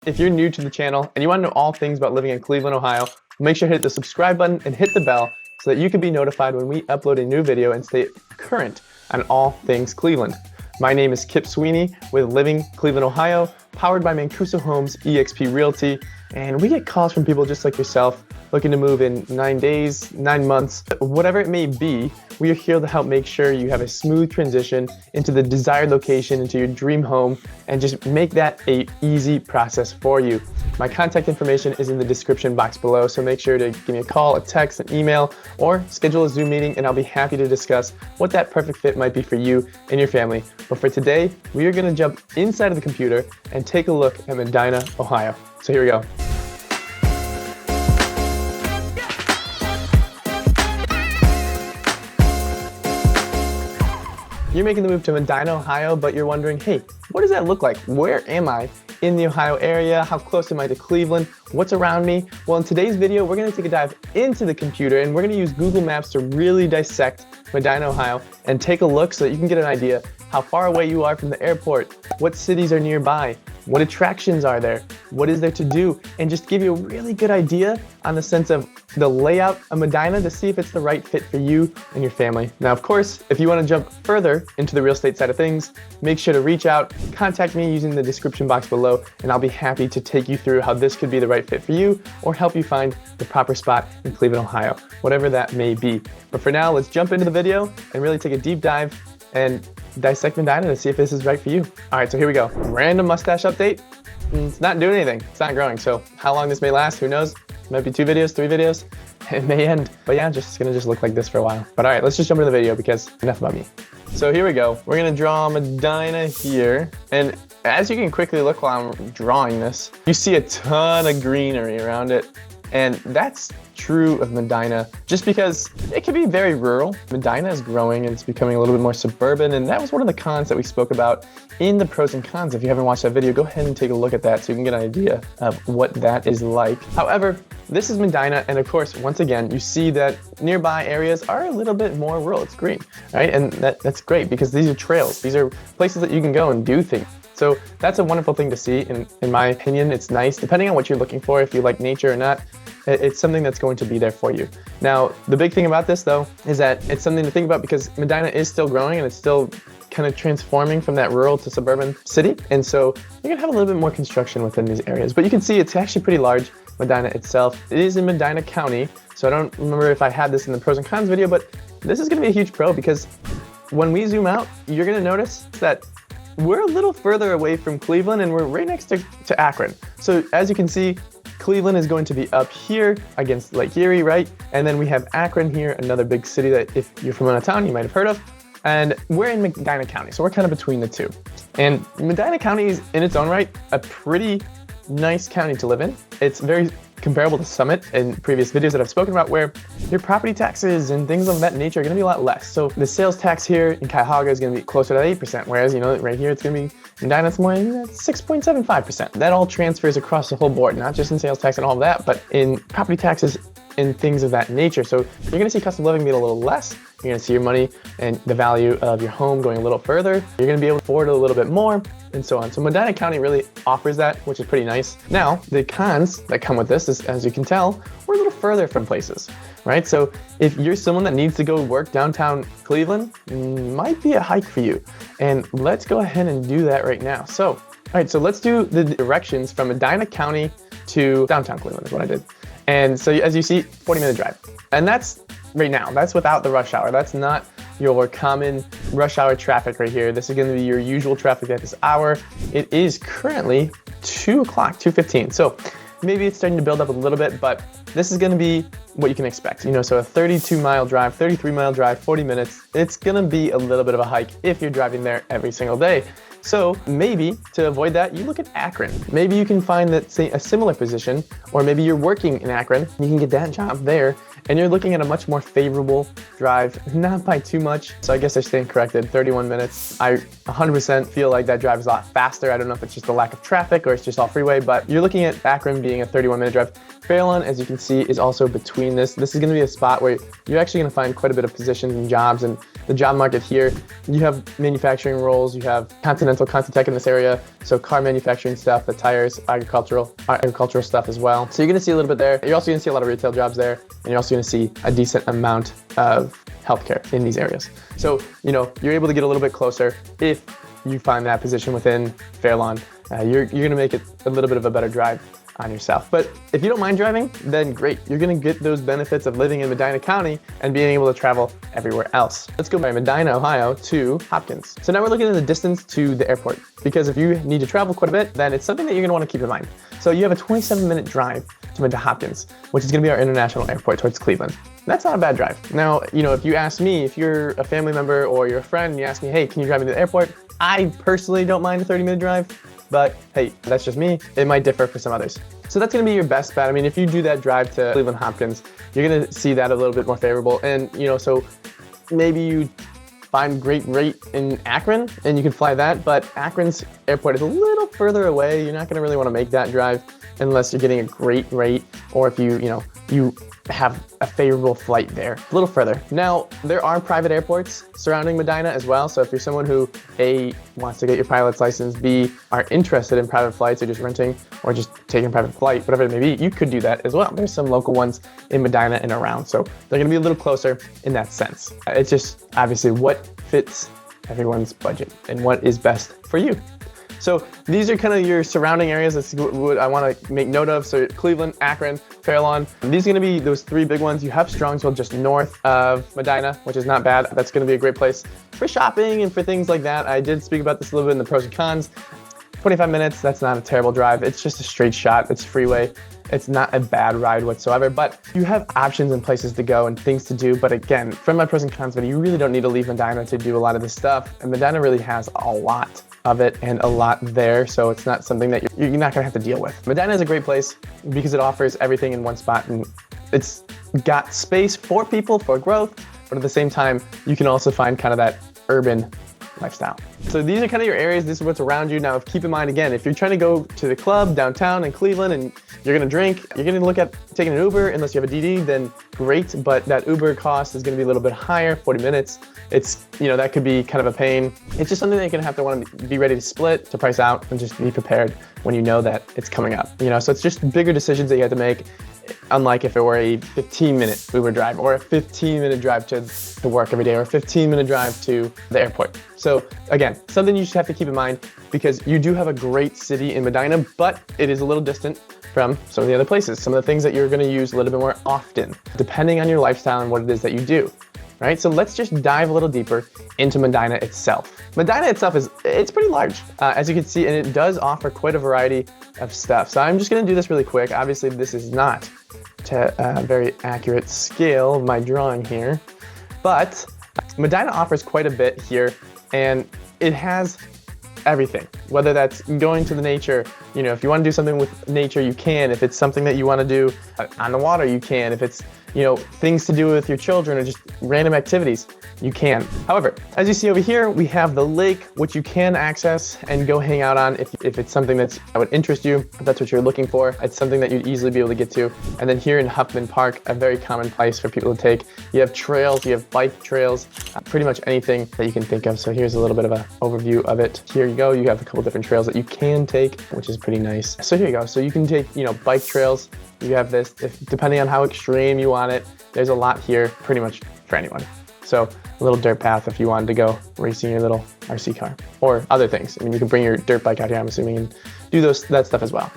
If you're new to the channel and you want to know all things about living in Cleveland, Ohio, make sure to hit the subscribe button and hit the bell so that you can be notified when we upload a new video and stay current on all things Cleveland. My name is Kip Sweeney with Living Cleveland, Ohio, powered by Mancuso Homes eXp Realty, and we get calls from people just like yourself looking to move in 9 days, 9 months, whatever it may be. We are here to help make sure you have a smooth transition into the desired location, into your dream home, and just make that an easy process for you. My contact information is in the description box below, so make sure to give me a call, a text, an email, or schedule a Zoom meeting, and I'll be happy to discuss what that perfect fit might be for you and your family. But for today, we are gonna jump inside of the computer and take a look at Medina, Ohio. So here we go. You're making the move to Medina, Ohio, but you're wondering, hey, what does that look like? Where am I in the Ohio area? How close am I to Cleveland? What's around me? Well, in today's video, we're gonna take a dive into the computer and we're gonna use Google Maps to really dissect Medina, Ohio and take a look so that you can get an idea how far away you are from the airport, what cities are nearby, what attractions are there, what is there to do, and just give you a really good idea on the sense of the layout of Medina to see if it's the right fit for you and your family. Now, of course, if you want to jump further into the real estate side of things, make sure to reach out, contact me using the description box below, and I'll be happy to take you through how this could be the right fit for you or help you find the proper spot in Cleveland, Ohio, whatever that may be. But for now, let's jump into the video and really take a deep dive and dissect Medina to see if this is right for you. All right, so here we go. Random mustache update. It's not doing anything. It's not growing. So how long this may last, who knows? It might be 2 videos, 3 videos. It may end. But yeah, it's gonna look like this for a while. But all right, let's just jump into the video because enough about me. So here we go. We're gonna draw Medina here. And as you can quickly look while I'm drawing this, you see a ton of greenery around it. And that's true of Medina, just because it can be very rural. Medina is growing and it's becoming a little bit more suburban, and that was one of the cons that we spoke about in the pros and cons. If you haven't watched that video, go ahead and take a look at that so you can get an idea of what that is like. However, this is Medina, and of course, once again, you see that nearby areas are a little bit more rural. It's green, right? And that's great because these are trails. These are places that you can go and do things. So that's a wonderful thing to see, and in my opinion, it's nice. Depending on what you're looking for, if you like nature or not, it's something that's going to be there for you. Now, the big thing about this though, is that it's something to think about because Medina is still growing and it's still kind of transforming from that rural to suburban city. And so you're gonna have a little bit more construction within these areas, but you can see it's actually pretty large, Medina itself. It is in Medina County. So I don't remember if I had this in the pros and cons video, but this is gonna be a huge pro because when we zoom out, you're gonna notice that we're a little further away from Cleveland and we're right next to Akron. So as you can see, Cleveland is going to be up here against Lake Erie, right? And then we have Akron here, another big city that if you're from out of town, you might have heard of. And we're in Medina County, so we're kind of between the two. And Medina County is in its own right a pretty nice county to live in. It's very comparable to Summit in previous videos that I've spoken about, where your property taxes and things of that nature are gonna be a lot less. So the sales tax here in Cuyahoga is gonna be closer to 8%, whereas, right here, it's gonna be, in Medina, it's more 6.75%. That all transfers across the whole board, not just in sales tax and all of that, but in property taxes and things of that nature. So you're gonna see cost of living be a little less. You're gonna see your money and the value of your home going a little further. You're gonna be able to afford a little bit more and so on. So Medina County really offers that, which is pretty nice. Now, the cons that come with this is, as you can tell, we're a little further from places, right? So if you're someone that needs to go work downtown Cleveland, might be a hike for you. And let's go ahead and do that right now. So, all right, so let's do the directions from Medina County to downtown Cleveland is what I did. And so as you see, 40-minute drive. And that's right now, that's without the rush hour. That's not your common rush hour traffic right here. This is gonna be your usual traffic at this hour. It is currently 2 o'clock, 2:15. So maybe it's starting to build up a little bit, but this is gonna be what you can expect. So a 32-mile drive, 33-mile drive, 40 minutes, it's gonna be a little bit of a hike if you're driving there every single day. So maybe to avoid that, you look at Akron. Maybe you can find that, say, a similar position, or maybe you're working in Akron, you can get that job there, and you're looking at a much more favorable drive, not by too much. So I guess I stand corrected, 31 minutes. I 100% feel like that drive is a lot faster. I don't know if it's just the lack of traffic or it's just all freeway, but you're looking at Akron being a 31-minute drive. Fairlawn, as you can see, is also between this. This is going to be a spot where you're actually going to find quite a bit of positions and jobs. And the job market here, you have manufacturing roles, you have Continental Tech in this area, so car manufacturing stuff, the tires, agricultural stuff as well. So you're going to see a little bit there. You're also going to see a lot of retail jobs there, and you're also going to see a decent amount of healthcare in these areas. So, you're able to get a little bit closer if you find that position within Fairlawn. You're going to make it a little bit of a better drive on yourself. But if you don't mind driving, then great. You're going to get those benefits of living in Medina County and being able to travel everywhere else. Let's go by Medina, Ohio to Hopkins. So now we're looking at the distance to the airport, because if you need to travel quite a bit, then it's something that you're going to want to keep in mind. So you have a 27-minute drive to Medina Hopkins, which is going to be our international airport towards Cleveland. That's not a bad drive. Now, if you ask me, if you're a family member or you're a friend and you ask me, hey, can you drive me to the airport? I personally don't mind a 30-minute drive. But hey, that's just me. It might differ for some others. So that's going to be your best bet. I mean, if you do that drive to Cleveland Hopkins, you're going to see that a little bit more favorable. And, so maybe you find great rate in Akron and you can fly that, but Akron's airport is a little further away. You're not going to really want to make that drive unless you're getting a great rate, or if you have a favorable flight there a little further. Now, there are private airports surrounding Medina as well. So if you're someone who A, wants to get your pilot's license, B, are interested in private flights or just renting or just taking a private flight, whatever it may be, you could do that as well. There's some local ones in Medina and around. So they're gonna be a little closer in that sense. It's just obviously what fits everyone's budget and what is best for you. So these are kind of your surrounding areas. That's what I want to make note of. So Cleveland, Akron, Fairlawn. These are going to be those three big ones. You have Strongsville just north of Medina, which is not bad. That's going to be a great place for shopping and for things like that. I did speak about this a little bit in the pros and cons. 25 minutes, that's not a terrible drive. It's just a straight shot. It's freeway. It's not a bad ride whatsoever, but you have options and places to go and things to do. But again, from my pros and cons video, you really don't need to leave Medina to do a lot of this stuff. And Medina really has a lot of it and a lot there. So it's not something that you're not gonna have to deal with. Medina is a great place because it offers everything in one spot, and it's got space for people for growth, but at the same time, you can also find kind of that urban lifestyle. So these are kind of your areas. This is what's around you. Now, keep in mind, again, if you're trying to go to the club downtown in Cleveland and you're going to drink, you're going to look at taking an Uber. Unless you have a DD, then great. But that Uber cost is going to be a little bit higher, 40 minutes. It's, that could be kind of a pain. It's just something that you're going to have to want to be ready to split, to price out, and just be prepared when you know that it's coming up. So it's just bigger decisions that you have to make. Unlike if it were a 15-minute Uber drive or a 15-minute drive to work every day or a 15-minute drive to the airport. So again, something you just have to keep in mind, because you do have a great city in Medina, but it is a little distant from some of the other places, some of the things that you're going to use a little bit more often, depending on your lifestyle and what it is that you do. Right? So let's just dive a little deeper into Medina itself. Medina itself it's pretty large, as you can see, and it does offer quite a variety of stuff. So I'm just going to do this really quick. Obviously, this is not to a very accurate scale of my drawing here, but Medina offers quite a bit here, and it has everything, whether that's going to the nature, if you want to do something with nature, you can. If it's something that you want to do on the water, you can. If it's, things to do with your children or just random activities, you can. However, as you see over here, we have the lake, which you can access and go hang out on if it's something that would interest you, if that's what you're looking for. It's something that you'd easily be able to get to. And then here in Huffman Park, a very common place for people to take. You have trails, you have bike trails, pretty much anything that you can think of. So here's a little bit of an overview of it. Here you go. You have a couple different trails that you can take, which is pretty nice. So here you go. So you can take, bike trails. You have this, depending on how extreme you want it, there's a lot here pretty much for anyone. So a little dirt path if you wanted to go racing your little RC car or other things. I mean, you can bring your dirt bike out here, I'm assuming, and do that stuff as well.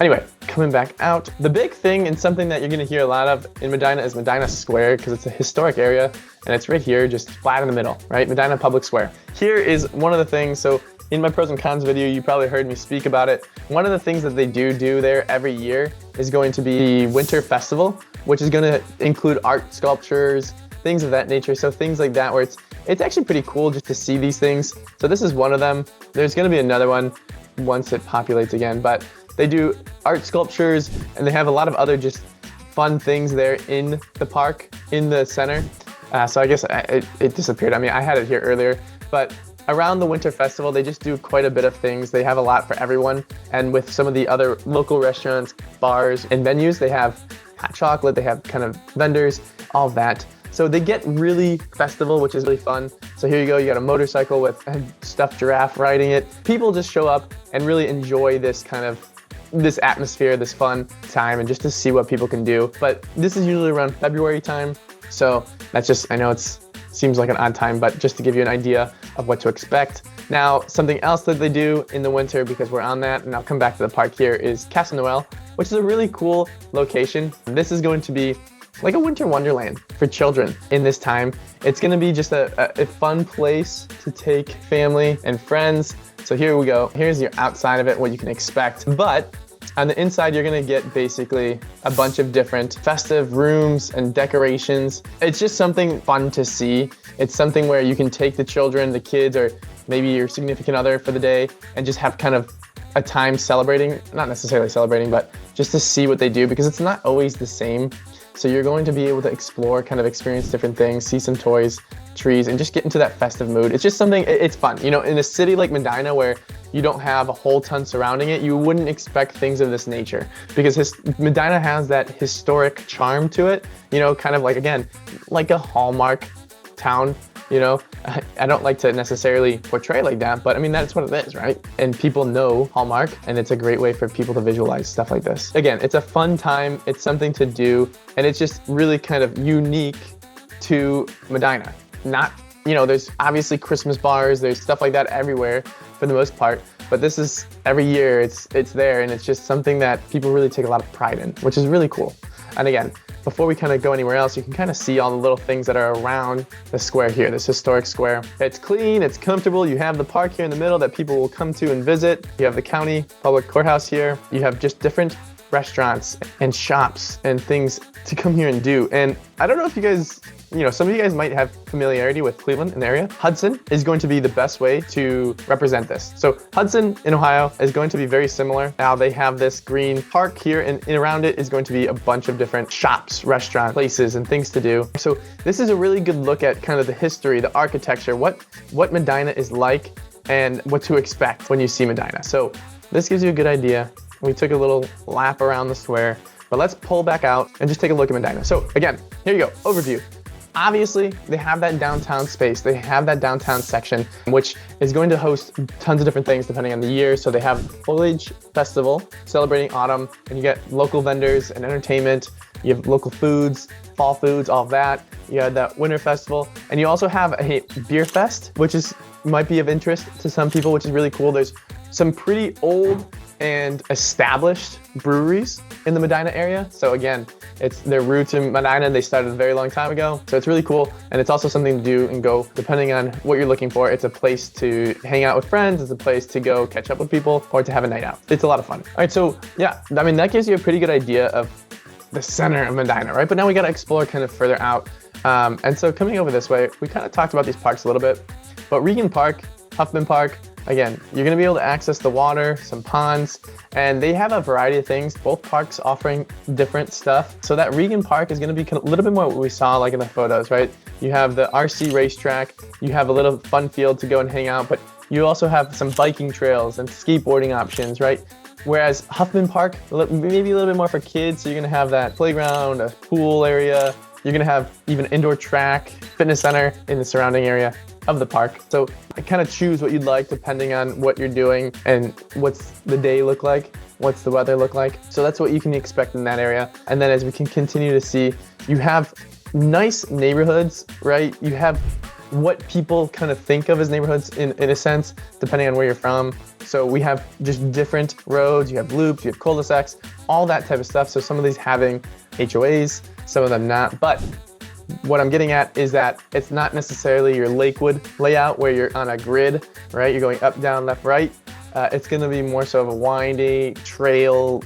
Anyway, coming back out, the big thing and something that you're gonna hear a lot of in Medina is Medina Square, because it's a historic area and it's right here, just flat in the middle, right? Medina Public Square. Here is one of the things, so in my pros and cons video, you probably heard me speak about it. One of the things that they do there every year is going to be the Winter Festival, which is gonna include art, sculptures, things of that nature. So things like that, where it's actually pretty cool just to see these things. So this is one of them. There's gonna be another one once it populates again, but they do art, sculptures, and they have a lot of other just fun things there in the park, in the center. So I guess it disappeared. I mean, I had it here earlier, but around the Winter Festival, they just do quite a bit of things. They have a lot for everyone. And with some of the other local restaurants, bars, and venues, they have hot chocolate, they have kind of vendors, all of that. So they get really festival, which is really fun. So here you go, you got a motorcycle with a stuffed giraffe riding it. People just show up and really enjoy this this atmosphere, this fun time, and just to see what people can do. But this is usually around February time. So that's just, I know seems like an odd time, but just to give you an idea of what to expect. Now, something else that they do in the winter, because we're on that, and I'll come back to the park here, is Castle Noel, which is a really cool location. This is going to be like a winter wonderland for children in this time. It's gonna be just a fun place to take family and friends. So here we go. Here's your outside of it, what you can expect. But on the inside, you're gonna get basically a bunch of different festive rooms and decorations. It's just something fun to see. It's something where you can take the children, the kids, or maybe your significant other for the day and just have kind of a time celebrating, not necessarily celebrating, but just to see what they do, because it's not always the same. So you're going to be able to explore, kind of experience different things, see some toys, trees, and just get into that festive mood. It's just something, it's fun. You know, in a city like Medina where you don't have a whole ton surrounding it, you wouldn't expect things of this nature, because Medina has that historic charm to it, you know, kind of like, again, like a Hallmark town. You know, I don't like to necessarily portray like that, but I mean, that's what it is, right? And people know Hallmark, and it's a great way for people to visualize stuff like this. Again, it's a fun time, it's something to do, and it's just really kind of unique to Medina. Not, you know, there's obviously Christmas bars, there's stuff like that everywhere for the most part, but this is every year, it's there, and it's just something that people really take a lot of pride in, which is really cool. And again, before we kind of go anywhere else, you can kind of see all the little things that are around the square here, this historic square. It's clean, it's comfortable. You have the park here in the middle that people will come to and visit. You have the county public courthouse here. You have just different restaurants and shops and things to come here and do. And I don't know if you guys, you know, some of you guys might have familiarity with Cleveland and the area. Hudson is going to be the best way to represent this. So Hudson in Ohio is going to be very similar. Now they have this green park here, and around it is going to be a bunch of different shops, restaurant places, and things to do. So this is a really good look at kind of the history, the architecture, what Medina is like, and what to expect when you see Medina. So this gives you a good idea. We took a little lap around the square, but let's pull back out and just take a look at Medina. So again, here you go, overview. Obviously, they have that downtown space. They have that downtown section, which is going to host tons of different things depending on the year. So they have Foliage Festival celebrating autumn, and you get local vendors and entertainment. You have local foods, fall foods, all of that. You have that Winter Festival, and you also have a beer fest, which might be of interest to some people, which is really cool. There's some pretty old and established breweries in the Medina area. So again, it's their roots in Medina. They started a very long time ago. So it's really cool. And it's also something to do and go, depending on what you're looking for. It's a place to hang out with friends. It's a place to go catch up with people, or to have a night out. It's a lot of fun. All right, so yeah, I mean, that gives you a pretty good idea of the center of Medina, right? But now we got to explore kind of further out. And so coming over this way, we kind of talked about these parks a little bit, but Reagan Park, Huffman Park, again, you're gonna be able to access the water, some ponds, and they have a variety of things, both parks offering different stuff. So that Reagan Park is gonna be a little bit more what we saw like in the photos, right? You have the RC racetrack, you have a little fun field to go and hang out, but you also have some biking trails and skateboarding options, right? Whereas Huffman Park, maybe a little bit more for kids, so you're gonna have that playground, a pool area, you're gonna have even indoor track, fitness center in the surrounding area of the park. So kind of choose what you'd like depending on what you're doing and what's the day look like, what's the weather look like. So that's what you can expect in that area. And then as we can continue to see, you have nice neighborhoods, right? You have what people kind of think of as neighborhoods in a sense, depending on where you're from. So we have just different roads, you have loops, you have cul-de-sacs, all that type of stuff. So some of these having HOAs, some of them not, but what I'm getting at is that it's not necessarily your Lakewood layout where you're on a grid, right? You're going up, down, left, right. It's gonna be more so of a windy trail,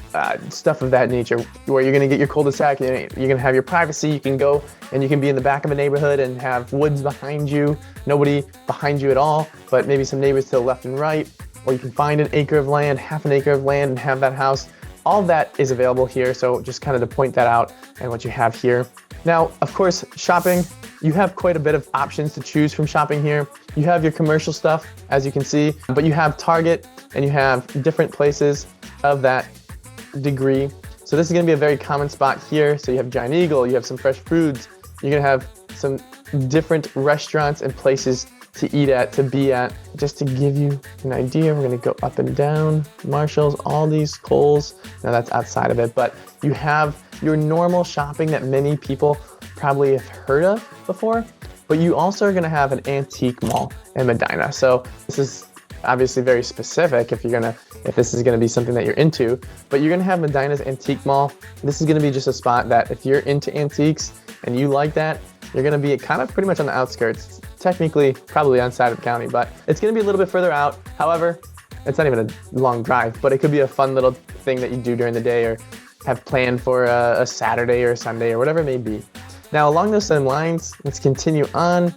stuff of that nature, where you're gonna get your cul-de-sac, you're gonna have your privacy, you can go and you can be in the back of a neighborhood and have woods behind you, nobody behind you at all, but maybe some neighbors to the left and right, or you can find an acre of land, half an acre of land, and have that house all of that is available here. So just kind of to point that out and what you have here. Now, of course, shopping, you have quite a bit of options to choose from shopping here. You have your commercial stuff, as you can see, but you have Target and you have different places of that degree. So this is gonna be a very common spot here. So you have Giant Eagle, you have some fresh foods, you're gonna have some different restaurants and places to eat at, to be at. Just to give you an idea, we're gonna go up and down, Marshalls, all these, Kohl's. Now that's outside of it, but you have your normal shopping that many people probably have heard of before, but you also are gonna have an antique mall in Medina. So this is obviously very specific if this is gonna be something that you're into, but you're gonna have Medina's Antique Mall. This is gonna be just a spot that if you're into antiques and you like that, you're gonna be kind of pretty much on the outskirts, technically probably outside of the county, but it's gonna be a little bit further out. However, it's not even a long drive, but it could be a fun little thing that you do during the day or have planned for a Saturday or a Sunday or whatever it may be. Now, along those same lines, let's continue on.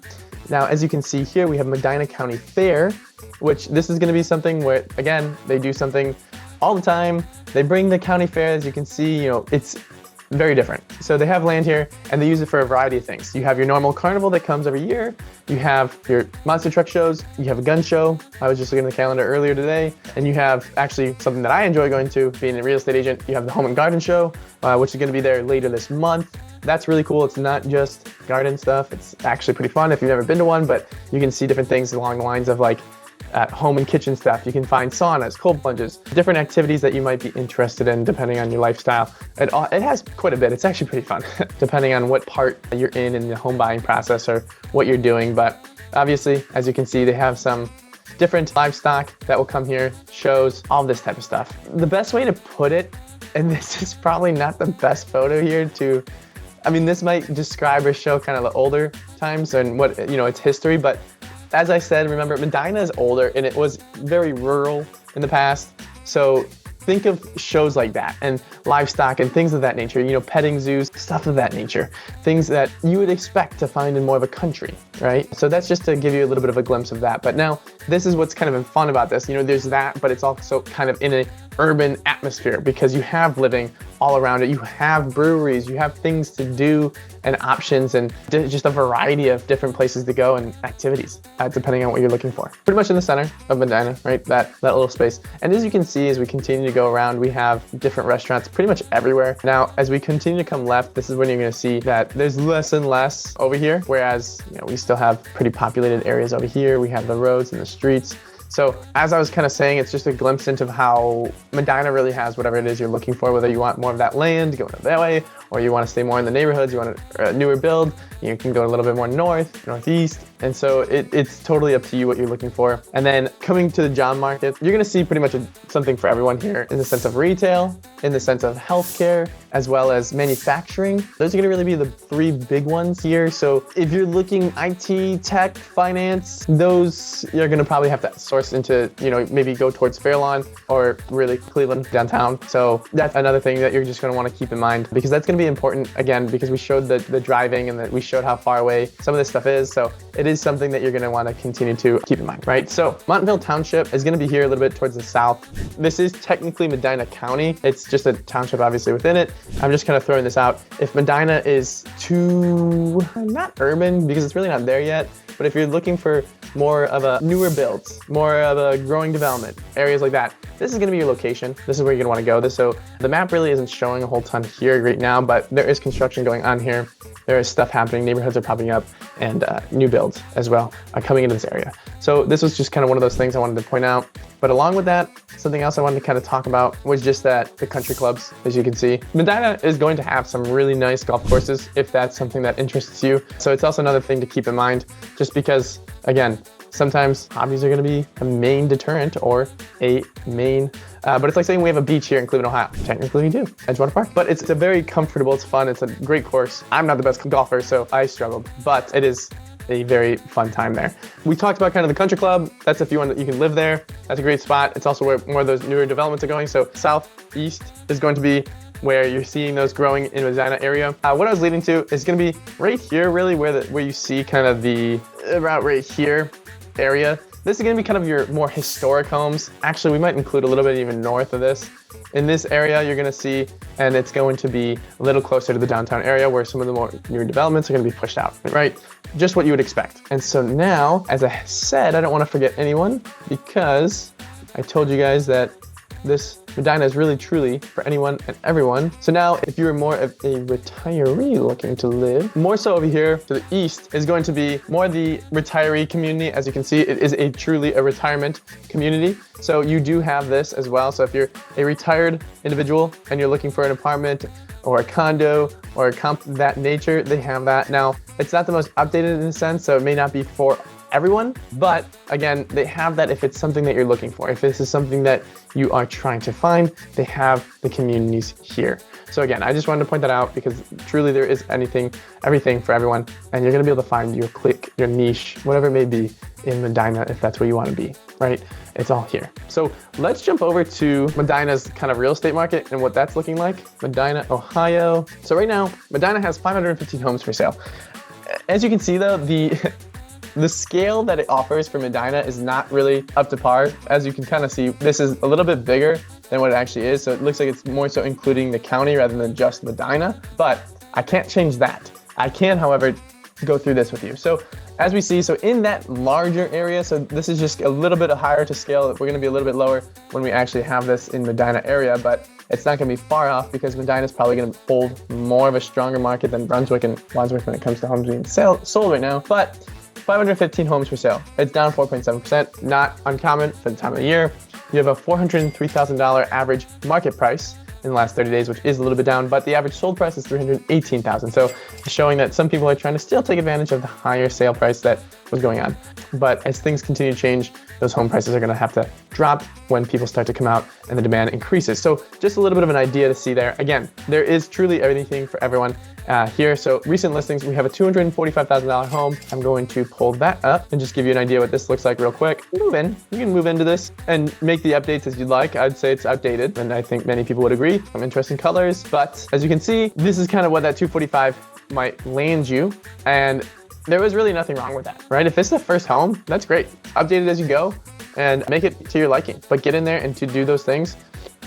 Now, as you can see here, we have Medina County Fair, which this is gonna be something where, again, they do something all the time. They bring the county fair, as you can see, it's very different. So they have land here and they use it for a variety of things. You have your normal carnival that comes every year. You have your monster truck shows. You have a gun show. I was just looking at the calendar earlier today. And you have actually something that I enjoy going to, being a real estate agent. You have the Home and Garden Show, which is gonna be there later this month. That's really cool. It's not just garden stuff. It's actually pretty fun if you've never been to one, but you can see different things along the lines of like home and kitchen stuff. You can find saunas, cold plunges, different activities that you might be interested in depending on your lifestyle. It has quite a bit. It's actually pretty fun depending on what part you're in the home buying process or what you're doing. But obviously, as you can see, they have some different livestock that will come here, shows, all this type of stuff. The best way to put it, and this is probably not the best photo here this might describe or show kind of the older times and what, its history, but as I said, remember, Medina is older and it was very rural in the past. So think of shows like that and livestock and things of that nature, petting zoos, stuff of that nature, things that you would expect to find in more of a country, right? So that's just to give you a little bit of a glimpse of that. But now this is what's kind of fun about this. There's that, but it's also kind of in an urban atmosphere because you have living all around it. You have breweries, you have things to do and options and just a variety of different places to go and activities depending on what you're looking for. Pretty much in the center of Medina, right? That little space. And as you can see, as we continue to go around, we have different restaurants pretty much everywhere. Now, as we continue to come left, this is when you're gonna see that there's less and less over here, whereas we still have pretty populated areas over here. We have the roads and the streets. So as I was kind of saying, it's just a glimpse into how Medina really has whatever it is you're looking for, whether you want more of that land, going that way, or you want to stay more in the neighborhoods, you want a newer build, you can go a little bit more north, northeast. And so it's totally up to you what you're looking for. And then coming to the job market, you're gonna see pretty much something for everyone here in the sense of retail, in the sense of healthcare, as well as manufacturing. Those are gonna really be the three big ones here. So if you're looking IT, tech, finance, those you're gonna probably have to source into, maybe go towards Fairlawn or really Cleveland downtown. So that's another thing that you're just gonna wanna keep in mind because that's gonna be important, again, because we showed the driving and that we showed how far away some of this stuff is. So it is something that you're gonna wanna continue to keep in mind, right? So Montville Township is gonna be here a little bit towards the south. This is technically Medina County. It's just a township obviously within it. I'm just kind of throwing this out. If Medina is too, not urban because it's really not there yet, but if you're looking for more of a newer builds, more of a growing development, areas like that, this is gonna be your location. This is where you're gonna wanna go. So the map really isn't showing a whole ton here right now, but there is construction going on here. There is stuff happening, neighborhoods are popping up, and new builds as well are coming into this area. So this was just kind of one of those things I wanted to point out. But along with that, something else I wanted to kind of talk about was just that the country clubs, as you can see. Medina is going to have some really nice golf courses if that's something that interests you. So it's also another thing to keep in mind, just because, again, sometimes hobbies are gonna be a main deterrent or a main, but it's like saying we have a beach here in Cleveland, Ohio. Technically we do, Edgewater Park, but it's a very comfortable, it's fun, it's a great course. I'm not the best golfer, so I struggled, but it is a very fun time there. We talked about kind of the country club. That's if you want, you can live there. That's a great spot. It's also where more of those newer developments are going. So southeast is going to be where you're seeing those growing in Medina area. What I was leading to is gonna be right here, really, where you see kind of the, about right here area. this is gonna be kind of your more historic homes. Actually, we might include a little bit even north of this. In this area, you're gonna see, and it's going to be a little closer to the downtown area where some of the more new developments are gonna be pushed out, right? Just what you would expect. And so now, as I said, I don't wanna forget anyone because I told you guys that this Medina is really truly for anyone and everyone. So now if you're more of a retiree looking to live, more so over here to the east is going to be more the retiree community. As you can see, it is truly a retirement community. So you do have this as well. So if you're a retired individual and you're looking for an apartment or a condo or a comp of that nature, they have that. Now, it's not the most updated in a sense, so it may not be for everyone, but again, they have that if it's something that you're looking for. If this is something that you are trying to find, they have the communities here. So again, I just wanted to point that out because truly there is everything for everyone, and you're gonna be able to find your clique, your niche, whatever it may be in Medina if that's where you wanna be, right? It's all here. So let's jump over to Medina's kind of real estate market and what that's looking like. Medina, Ohio. So right now, Medina has 515 homes for sale. As you can see though, the scale that it offers for Medina is not really up to par. As you can kind of see, this is a little bit bigger than what it actually is. So it looks like it's more so including the county rather than just Medina, but I can't change that. I can, however, go through this with you. So as we see, so in that larger area, so this is just a little bit higher to scale. We're gonna be a little bit lower when we actually have this in Medina area, but it's not gonna be far off because Medina is probably gonna hold more of a stronger market than Brunswick and Wadsworth when it comes to homes being sold right now. But 515 homes for sale. It's down 4.7%, not uncommon for the time of the year. You have a $403,000 average market price in the last 30 days, which is a little bit down, but the average sold price is $318,000. So showing that some people are trying to still take advantage of the higher sale price that was going on. But as things continue to change, those home prices are gonna have to drop when people start to come out and the demand increases. So just a little bit of an idea to see there. Again, there is truly everything for everyone here. So recent listings, we have a $245,000 home. I'm going to pull that up and just give you an idea what this looks like real quick. Move in, you can move into this and make the updates as you'd like. I'd say it's outdated and I think many people would agree. Some interesting colors, but as you can see, this is kind of what that 245 might land you. And there was really nothing wrong with that, right? If it's the first home, that's great. Update it as you go and make it to your liking, but get in there and to do those things.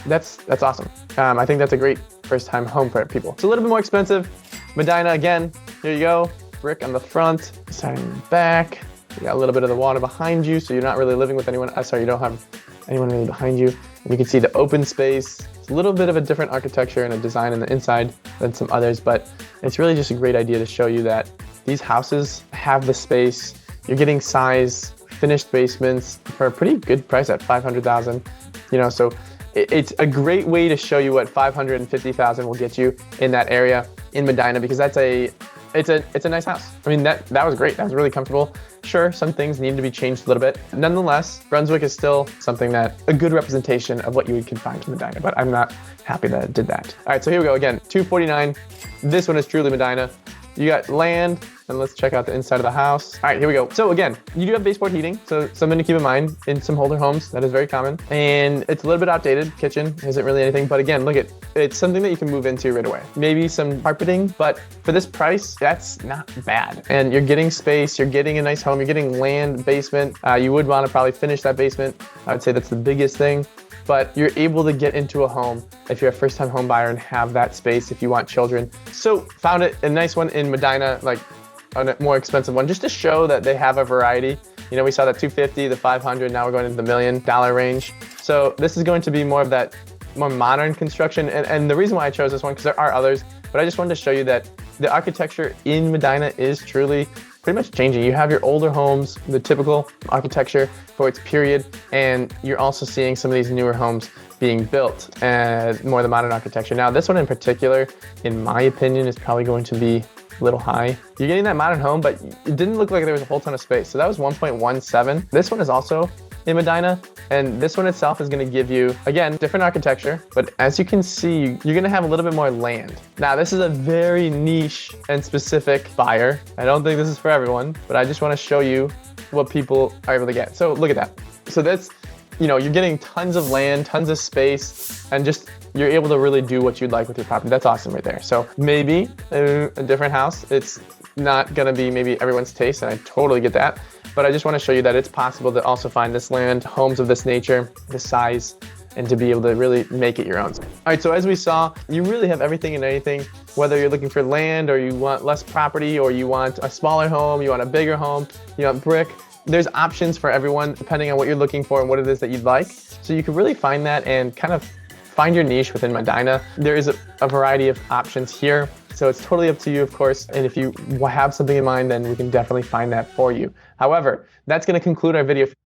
That's awesome. I think that's a great first time home for people. It's a little bit more expensive. Medina, again, here you go. Brick on the front, side and back. You got a little bit of the water behind you, so you're not really living with anyone. Sorry, you don't have anyone really behind you. And you can see the open space. It's a little bit of a different architecture and a design in the inside than some others, but it's really just a great idea to show you that these houses have the space. You're getting size, finished basements for a pretty good price at $500,000. You know, so it's a great way to show you what $550,000 will get you in that area in Medina, because it's a nice house. I mean, that was great. That was really comfortable. Sure, some things need to be changed a little bit. Nonetheless, Brunswick is still something that a good representation of what you can find in Medina, but I'm not happy that it did that. All right, so here we go again, 249. This one is truly Medina. You got land, and let's check out the inside of the house. All right, here we go. So again, you do have baseboard heating, so something to keep in mind in some older homes. That is very common, and it's a little bit outdated. Kitchen isn't really anything, but again, look at it's something that you can move into right away. Maybe some carpeting, but for this price, that's not bad. And you're getting space, you're getting a nice home, you're getting land, basement. You would want to probably finish that basement. I would say that's the biggest thing. But you're able to get into a home if you're a first-time home buyer and have that space if you want children. So found it a nice one in Medina, like a more expensive one, just to show that they have a variety. You know, we saw that 250, the 500, now we're going into the $1 million range. So this is going to be more of that more modern construction. And the reason why I chose this one, because there are others, but I just wanted to show you that the architecture in Medina is truly pretty much changing. You have your older homes, the typical architecture for its period, and you're also seeing some of these newer homes being built and more of the modern architecture. Now, this one in particular, in my opinion, is probably going to be a little high. You're getting that modern home, but it didn't look like there was a whole ton of space. So that was 1.17. This one is also in Medina, and this one itself is gonna give you, again, different architecture, but as you can see, you're gonna have a little bit more land. Now, this is a very niche and specific buyer. I don't think this is for everyone, but I just wanna show you what people are able to get. So look at that. So that's, you know, you're getting tons of land, tons of space, and just, you're able to really do what you'd like with your property. That's awesome right there. So maybe a different house, it's not gonna be maybe everyone's taste, and I totally get that. but I just want to show you that it's possible to also find this land, homes of this nature, this size, and to be able to really make it your own. All right, so as we saw, you really have everything and anything, whether you're looking for land or you want less property or you want a smaller home, you want a bigger home, you want brick. There's options for everyone depending on what you're looking for and what it is that you'd like. So you can really find that and kind of find your niche within Medina. There is a variety of options here. So it's totally up to you, of course. And if you have something in mind, then we can definitely find that for you. However, that's going to conclude our video.